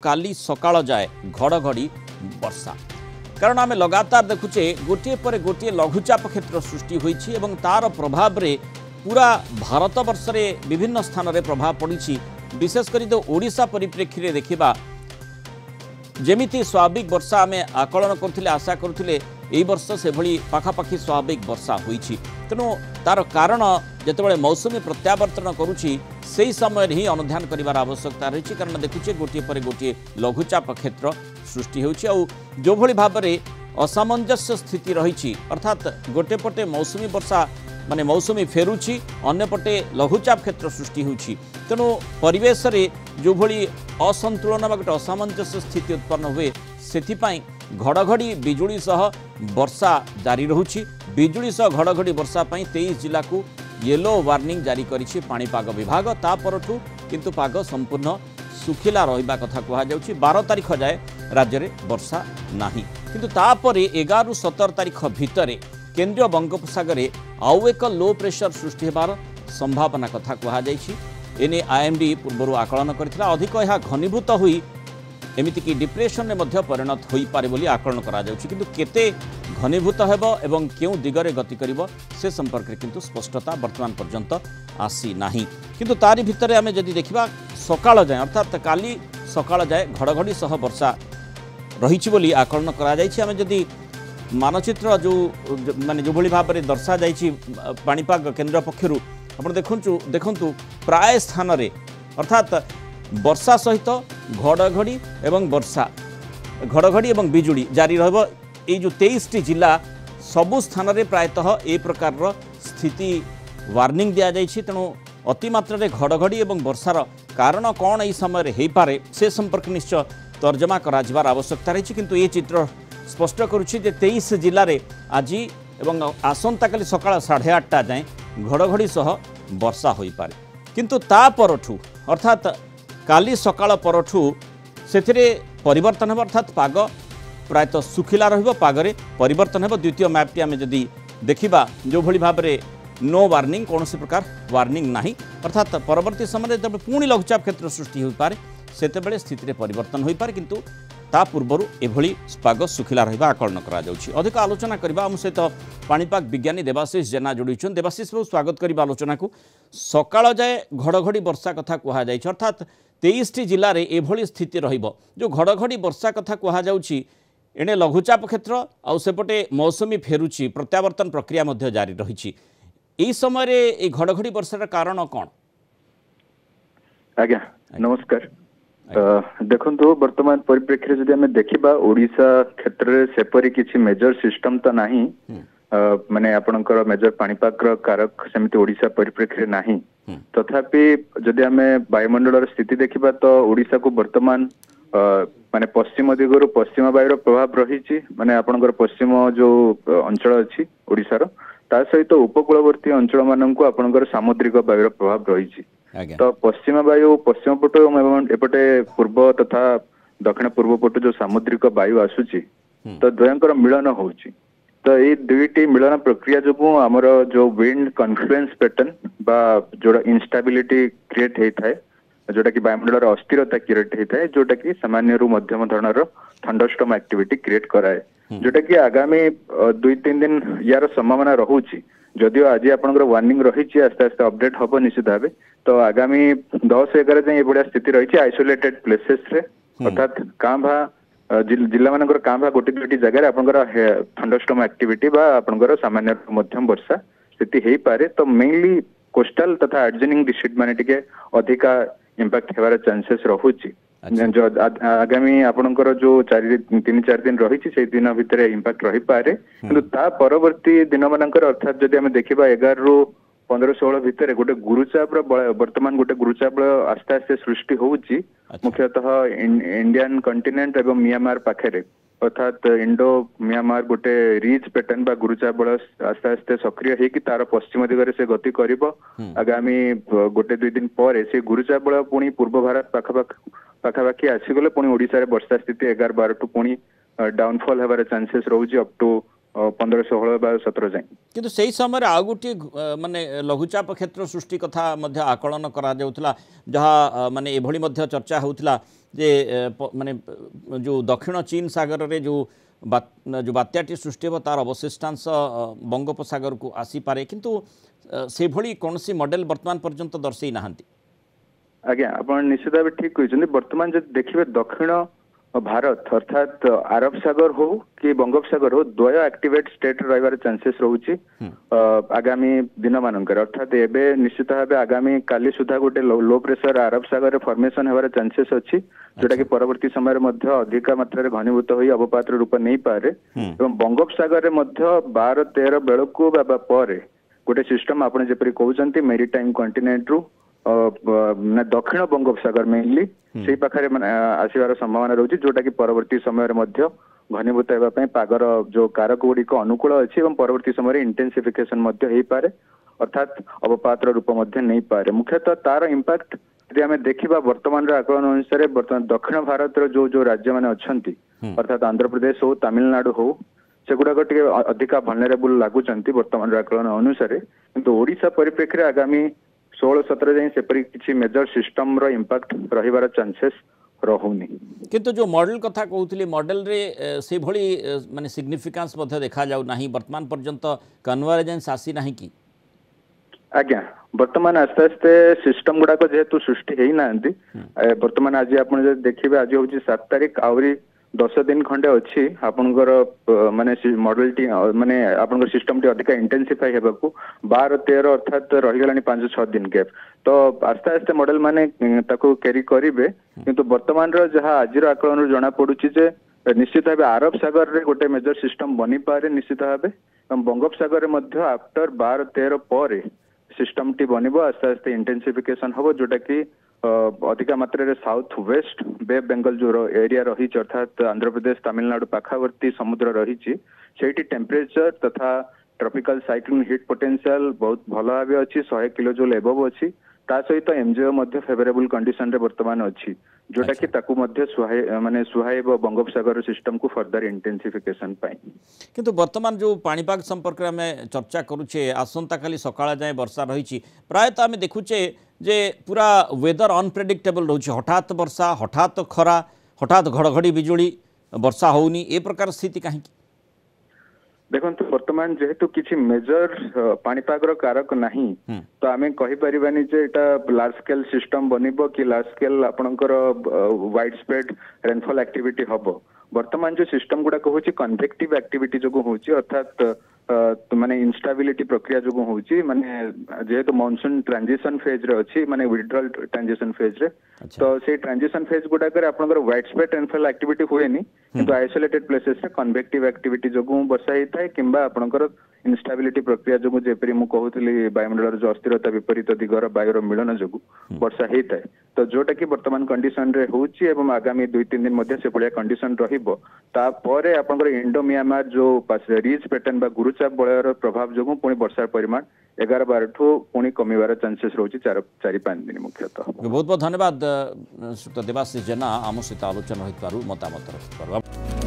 काली सकाळ जाए घड़घड़ी वर्षा कारण आम लगातार देखुचे गोटे पर गोटे लघुचाप क्षेत्र सृष्टि होइछि एवं तार प्रभाव रे पूरा भारत वर्ष रे विभिन्न स्थान रे प्रभाव पड़ी विशेषकर जो ओडिशा परिप्रेक्षी रे देखिबा जेमिति स्वाभाविक वर्षा आम आकलन करथिले आशा करथिले एई वर्ष से भली पाखापाखी स्वाभाविक वर्षा होइछि तेणु तार कारण जेतेबेले मौसुमी प्रत्यावर्तन करुछि सेही समय ही अनुध्यान करिवार आवश्यकता रही कारण देखुचे गोटे पर गोटे लघुचाप क्षेत्र सृष्टि होइछि और जो भली भाव में असामंजस्य स्थिति रही अर्थात गोटे पटे मौसुमी वर्षा माने मौसुमी फेरुछि अन्यपटे लघुचाप क्षेत्र सृष्टि होइछि तेणु परिवेश रे जो भली असंतुलन गोटे असामंजस्य स्थिति उत्पन्न हुए सेथिपाई घड़घड़ी बिजुली सह वर्षा जारी रहुछि बिजुली सह घड़घड़ी वर्षा पाई 23 जिला को येलो वार्निंग जारी करिछि पाणीपाग विभाग ता परठु किंतु पाग संपूर्ण सुखिला रहिबा कथा कहा जाउछि 12 तारिख जाए राज्य में वर्षा नाही किंतु तापरे 11 रु 17 तारिख भितरे केंद्रीय बंगोपसागर आउ एक लो प्रेशर सृष्टि होबार संभावना कथा कहा जाइछि एने आईएमडी पूर्व आकलन करथिला अधिक यह घनीभूत हुई एमिति कि डिप्रेशन में परिणत हो पारे बोली आकलन करा जाउछि किंतु केते घनीभूत हेबो एवं केउ दिगरे गति करिवो से संपर्क रे किंतु स्पष्टता वर्तमान पर्यंत आसी नाही किंतु तारि भितरे आमे जदि देखिबा सकाळ जाय अर्थात काली सकाळ जाय घड़घड़ी सह वर्षा रहिछि बोली आकलन करा जाइछि आमे जदि मानचित्र जो माने जो भली भाव में दर्शा जाइछि पाणीपाग केंद्र पक्षरु आपण देखंतु प्राय स्थान रे अर्थात वर्षा सहित घड़घड़ी एवं वर्षा घड़घड़ी एवं बिजुली जारी रहबो ए जो 23 टी जिला सबु स्थान रे प्रायतः ए प्रकार स्थिति वार्निंग दिया जाइछि तेणु अतिमात्रा रे घड़घड़ी एवं वर्षार कारण कौन एई समय रे हेई पारे से संपर्क निश्चय तर्जमा करा जिवार आवश्यकता रही किंतु ये चित्र स्पष्ट करुछि जे 23 जिले में आज एवं आसंता काली सकाळ 8:30 जाए घड़घड़ी सह वर्षा हो पारे किंतु ता परठु अर्थात काली सकाळ परठु सेथिरे परिवर्तन हो अर्थात पाग प्रायतः सुखिला रहिबो पागरे परिवर्तन हो द्वितीय मैपटी आमे जदि देखिबा जो भली भाव में नो वार्निंग कौन प्रकार वार्निंग नाही अर्थात परवर्ती समय जब पुणी लघुचाप क्षेत्र सृष्टि हो पारे सेतेबेले स्थिति परिवर्तन हो पारे किंतु ता पूर्व एभली पाग सुखिला रहिबा आकलन करा जाउछि अधिक आलोचना करबा हम सहित पाणीपाग विज्ञानी देवाशीष जेना जोड़ीछन देवाशीष बाबू स्वागत करबा आलोचना को सकाळ जाए घड़घड़ी वर्षा कथा कहा जाइछि अर्थात 23 टी जिल्ला रे एभली स्थिति रहिबो जो घड़घड़ी वर्षा कथा कहा जाउछि एने लघुचाप क्षेत्र आ सेपटे मौसुमी फेरुछि प्रत्यावर्तन प्रक्रिया मध्य जारी रहिछि एई समय रे ए घड़घड़ी वर्षार कारण कोन आज्ञा नमस्कार देखो वर्तमान परिप्रेक्षी जदि आम देखा ओडिशा क्षेत्र में सेपरी किसी मेजर सिस्टम तो नहीं माने आपणकर मेजर पाणीपाग कारक सेमती ओडिशा परिप्रेक्षी नहीं तथापि जदि आम वायुमंडल स्थिति देखा तो ओडिशा को वर्तमान माने पश्चिम दिगरु पश्चिम वायुर प्रभाव रही माने आपणकर पश्चिम जो अंचल अच्छी ओडिशार ता सहित उपकूलवर्ती अंचल मानक आपणकर सामुद्रिक वायुर प्रभाव रही तो पश्चिम वायु पश्चिम पट एपटे पूर्व तथा दक्षिण पूर्व पट जो सामुद्रिक वायु आसूची तो द्वयंकर मिलन होउची तो ये दुईटी मिलन प्रक्रिया जो आमर जो विंड कन्फ्लुएंस पैटर्न बा जोड़ा इंस्टेबिलिटी क्रिएट होता है जोटा कि वायुमंडल अस्थिरता क्रिएट होता है जोटा कि सामान्य रु मध्यम धरणर थंडरस्टॉर्म एक्टिविटी क्रिएट कराए जोटा कि आगामी 2-3 दिन यार संभावना रहुची जदिव आज आपंकर वार्निंग रही आस्ते आस्ते अपडेट हम निश्चित भाव तो आगामी 10-11 जाए ये स्थिति रही आइसोलेटेड प्लेसेस रे अर्थात कां भा जिला मानकर कां भा गोटे दुईटी जगह आपंकर थंडरस्टॉर्म एक्टिविटी बा आपंकर सामान्य मध्यम वर्षा स्थिति हो पारे तो मेनली कोस्टल तथा एडजनिंग डिस्ट्रिक्ट माने टिके अधिका इंपैक्ट हेबार चांसेस रहुची जो आगामी आपणकर जो 3-4 दिन रही से दिन भितर इंपैक्ट रही पारे किंतु ता परवर्ती दिन मानकर अर्थात जदि आम देखा 11 रु 15-16 भितर गोटे गुरुचाप वर्तमान गोटे गुरुचाप आस्ते आस्ते सृष्टि होउची मुख्यतः इंडियन कंटिनेंट एवं म्यांमार पाखे अर्थात इंडो म्यांमार गोटे रिच पैटर्न बा गुरुचाप आस्ते आस्ते सक्रिय होगी तार पश्चिम दिगरे से गति करिबो आगामी 1-2 दिन पर से गुरुचाप पुणी पूर्व भारत पाखापाखि आसीगले पुणी ओडिशा रे वर्षा स्थिति 11-12 टू पुणी downfall Heber chances रोची up to 15-16 ବା 17 जाए किंतु सही समय आउ गोटे माने लघुचाप क्षेत्र सृष्टि कथा मध्य आकलन करा जाउथला जहा माने एभली मध्य चर्चा होउथला जे माने जो दक्षिण चीन सागर रे जो बात्याटी सृष्टि हो तार अवशिष्टांश बंगोपसागर को आसी पारे किंतु से भली कोनसी मॉडल वर्तमान पर्यंत दर्शई नाहंती आज्ञा आपण निश्चित भाव ठीक कहते वर्तमान जब देखिए दक्षिण भारत अर्थात अरब सागर हो कि बंगोपसागर हो द्वय एक्टिवेट स्टेट रहिबार चांसेस रहउची आगामी दिन मानकर अर्थात एबे निश्चित भाव आगामी काली सुधा गोटे लो प्रेशर अरब सागर रे फॉर्मेशन हेबार चांसेस अछि जोटा कि परवर्ती समय रे मध्य अधिक मात्रा रे घनीभूत होई अवपात रूप नहीं पारे एवं बंगोपसागर रे मध्य 12-13 बेलकु बाबा परे गोटे सिस्टम आपण जेपरि कहउचंती मेरीटाइम कॉन्टिनेंट रु दक्षिण बंगोपसागर मेनली से पाखे आसबार संभावना रही जोटा कि परवर्ती समय घनीभूत होगापी पागर जो कारक गुड़िक अनुकूल अच्छी परवर्ती समय इंटेंसिफिकेशन हो पारे अर्थात अवपात रूप नहीं पारे मुख्यतः तार इंपैक्ट यदि आम देखा वर्तमान आकलन अनुसार बर्तमान दक्षिण भारत जो जो राज्य मैंने अच्छा अर्थात आंध्र प्रदेश हो तमिलनाडु हो सेगुड़ाक टे अधिका भलनेरेबल लगुच वर्तमान आकलन अनुसार किंतु ओडिशा परिप्रेक्षी आगामी 16-17 जाए सेपरी किसी मेजर सिस्टम रो इंपैक्ट रहिबार चांसेस रहुनी किंतु जो मॉडल कथा कहूली मॉडल रे से भली माने सिग्निफिकेंस मध्ये देखा जाउ नाही वर्तमान पर्यंत कन्वर्जेंस आसी नाही की आज्ञा वर्तमान आस्ते आस्ते सिस्टम गुड़ाक जेहेतु सृष्टि हेई नांती वर्तमान आज आपण देखिबे आज होची 7 तारिख आवरी 10 दिन खंडे अच्छी आपणकर माने मॉडल टी माने आपणकर सिस्टम टी अधिक इंटेंसिफाई हेबाकू 12-13 अर्थात रहीगलानी 5-6 दिन गैप तो आस्ते आस्ते मॉडल माने ताको कैरी करिवे किंतु वर्तमान रो जहा आज रो आकलन रो जणा पडुची जे निश्चित भाबे अरब सागर रे गोटे मेजर सिस्टम बनी पारे निश्चित भाबे बंगोपसागर रे मध्य आफ्टर 12-13 परे सिस्टम टी बनिबो आस्ते आस्ते इंटेंसिफिकेशन हबो जोटा कि अधिक मात्रा साउथ वेस्ट बे बेंगल जो एरिया रही अर्थात आंध्र प्रदेश तमिलनाडु पाखावर्ती समुद्र रही टेम्परेचर तथा ट्रॉपिकल साइक्लोन हिट पोटेंशियल बहुत भल भाव अच्छी 100 किलो जूल एबव अच्छी ता सहित एमजीओ मध्य फेवरेबल कंडीशन रे वर्तमान अच्छी जोटा कि ताकू मध्य माने सुहाइब बंगोपसागर सिस्टम को फर्दर इंटेंसिफिकेशन पाई किंतु वर्तमान जो पाणीपाग संपर्क में आम चर्चा करुचे आसंता काली सकाळ जाए वर्षा रही प्रायतः आम देखुचे जे पूरा वेदर अनप्रेडिक्टेबल रोचे हठात वर्षा हठात खरा हठात घड़घड़ी बिजुली वर्षा होनी ए प्रकार स्थिति कहीं देखो वर्तमान जेहेतु किसी मेजर पाणीपागर कारक नहीं तो आम कहीपरानी जे एटा लार्ज स्केल सिस्टम बनिबो कि लार्ज स्केल आपणकर वाइड स्प्रेड रेनफॉल एक्टिविटी हबो वर्तमान जो सिस्टम गुड़ा होची कन्वेक्टिव एक्टिविटी जो होची अर्थात माने इंस्टेबिलिटी प्रक्रिया जो होची माने जेहेतु मॉनसून ट्रांजिशन फेज रे अछि माने विड्रॉल ट्रांजिशन फेज रे तो से ट्रांजिशन फेज गुड़ा करे आपनकर वाइड स्प्रेड रेनफॉल एक्टिविटी होएनी किंतु आइसोलेटेड प्लेसेस रे कन्वेक्टिव एक्टिविटी जो वर्षा हेता किंबा आपनकर इंस्टेबिलिटी प्रक्रिया जो जेपरी मु कहउतली वायुमंडल जो अस्थिरता विपरीत दिगर वायुर मिलन जो वर्षा हेता तो जोटा कि वर्तमान कंडीशन रे होची एवं आगामी 2-3 दिन मध्य से बलिया कंडीशन रहिबो ता परे आपनकर इंडो म्यांमार जो रीच पैटर्न बा गुरुचाप बलयर प्रभाव जो पुणी वर्षार परिमाण 11-12 ठू पुणी कमिवार चांसेस रोची 4-5 दिन मुख्यतः बहुत बहुत धन्यवाद देवाशीष जेना आम सहित आलोचना होइतबारु मतामत रखिबारु।